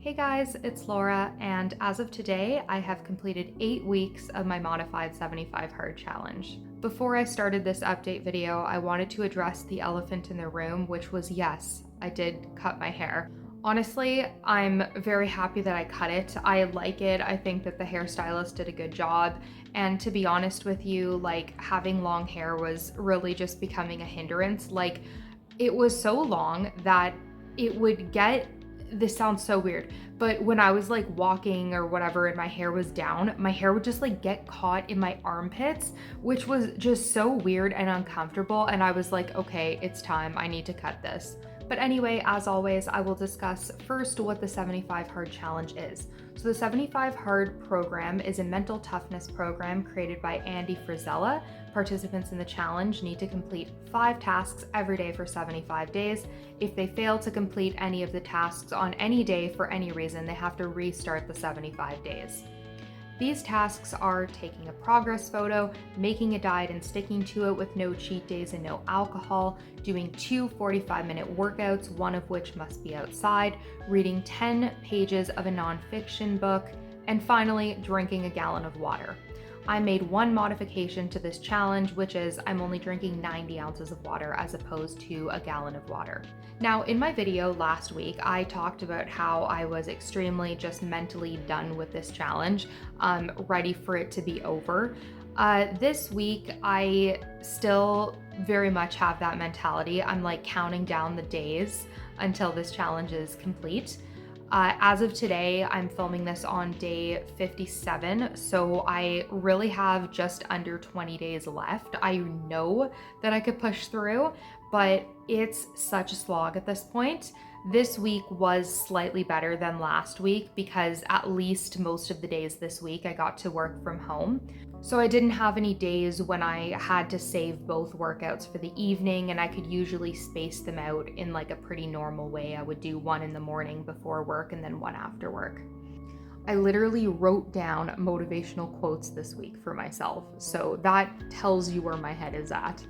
Hey guys, it's Laura, and as of today, I have completed 8 weeks of my modified 75 hard challenge. Before I started this update video, I wanted to address the elephant in the room, which was yes, I did cut my hair. Honestly, I'm very happy that I cut it. I like it. I think that the hairstylist did a good job. And to be honest with you, like having long hair was really just becoming a hindrance. Like it was so long that it would get, this sounds so weird, but when I was like walking or whatever and my hair was down, my hair would just like get caught in my armpits, which was just so weird and uncomfortable. And I was like, okay, it's time. I need to cut this. But anyway, as always, I will discuss first what the 75 Hard Challenge is. So the 75 Hard program is a mental toughness program created by Andy Frisella. Participants in the challenge need to complete 5 tasks every day for 75 days. If they fail to complete any of the tasks on any day for any reason, they have to restart the 75 days. These tasks are taking a progress photo, making a diet and sticking to it with no cheat days and no alcohol, doing 2 45-minute workouts, one of which must be outside, reading 10 pages of a nonfiction book, and finally, drinking a gallon of water. I made one modification to this challenge, which is I'm only drinking 90 ounces of water as opposed to a gallon of water. Now, in my video last week, I talked about how I was extremely just mentally done with this challenge, ready for it to be over. This week, I still very much have that mentality. I'm like counting down the days until this challenge is complete. As of today, I'm filming this on day 57, so I really have just under 20 days left. I know that I could push through, but it's such a slog at this point. This week was slightly better than last week because at least most of the days this week I got to work from home. So I didn't have any days when I had to save both workouts for the evening, and I could usually space them out in like a pretty normal way. I would do one in the morning before work and then one after work. I literally wrote down motivational quotes this week for myself, so that tells you where my head is at.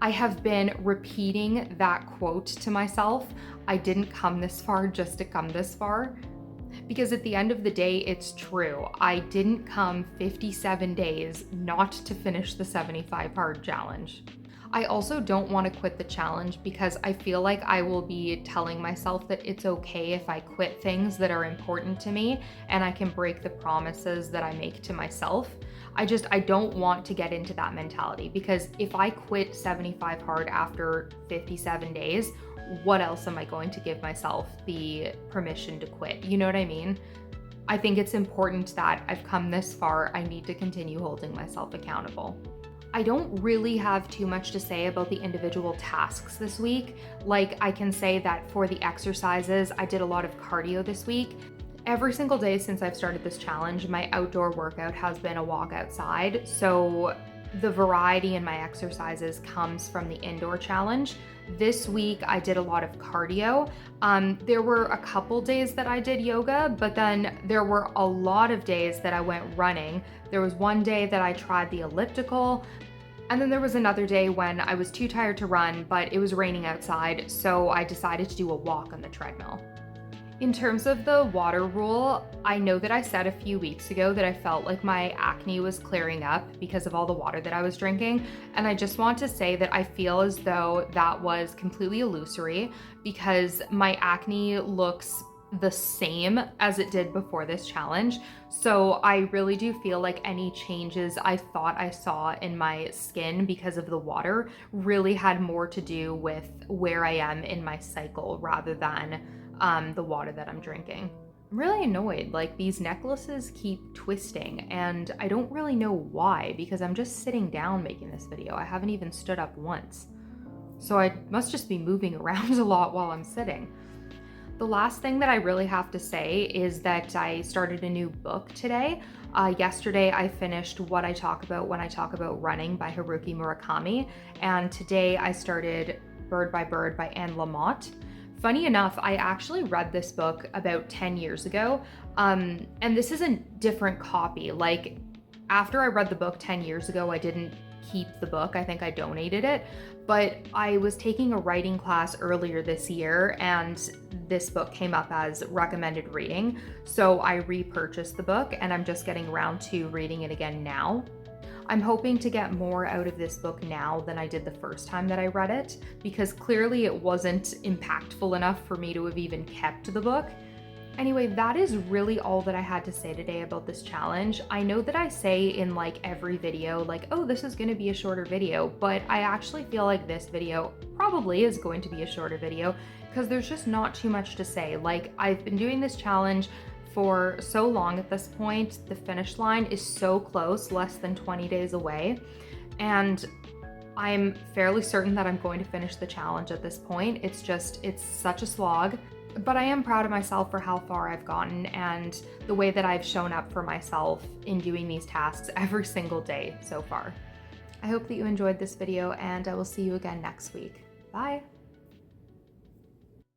I have been repeating that quote to myself. I didn't come this far just to come this far. Because at the end of the day, it's true. I didn't come 57 days not to finish the 75 Hard Challenge. I also don't want to quit the challenge because I feel like I will be telling myself that it's okay if I quit things that are important to me and I can break the promises that I make to myself. I don't want to get into that mentality because if I quit 75 Hard after 57 days, what else am I going to give myself the permission to quit? You know what I mean? I think it's important that I've come this far. I need to continue holding myself accountable. I don't really have too much to say about the individual tasks this week. Like I can say that for the exercises, I did a lot of cardio this week. Every single day since I've started this challenge, my outdoor workout has been a walk outside. So the variety in my exercises comes from the indoor challenge. This week I did a lot of cardio. There were a couple days that I did yoga, but then there were a lot of days that I went running. There was one day that I tried the elliptical, and then there was another day when I was too tired to run, but it was raining outside, so I decided to do a walk on the treadmill. In terms of the water rule, I know that I said a few weeks ago that I felt like my acne was clearing up because of all the water that I was drinking. And I just want to say that I feel as though that was completely illusory because my acne looks the same as it did before this challenge. So I really do feel like any changes I thought I saw in my skin because of the water really had more to do with where I am in my cycle rather than the water that I'm drinking. I'm really annoyed, like these necklaces keep twisting and I don't really know why because I'm just sitting down making this video. I haven't even stood up once. So I must just be moving around a lot while I'm sitting. The last thing that I really have to say is that I started a new book today. Yesterday I finished What I Talk About When I Talk About Running by Haruki Murakami, and today I started Bird by Bird by Anne Lamott. Funny enough, I actually read this book about 10 years ago, and this is a different copy. Like, after I read the book 10 years ago, I didn't keep the book. I think I donated it, but I was taking a writing class earlier this year and this book came up as recommended reading. So I repurchased the book and I'm just getting around to reading it again now. I'm hoping to get more out of this book now than I did the first time that I read it, because clearly it wasn't impactful enough for me to have even kept the book. Anyway, that is really all that I had to say today about this challenge. I know that I say in like every video, like, oh, this is gonna be a shorter video, but I actually feel like this video probably is going to be a shorter video because there's just not too much to say. Like, I've been doing this challenge for so long at this point. The finish line is so close, less than 20 days away. And I'm fairly certain that I'm going to finish the challenge at this point. It's such a slog. But I am proud of myself for how far I've gotten and the way that I've shown up for myself in doing these tasks every single day so far. I hope that you enjoyed this video and I will see you again next week. Bye.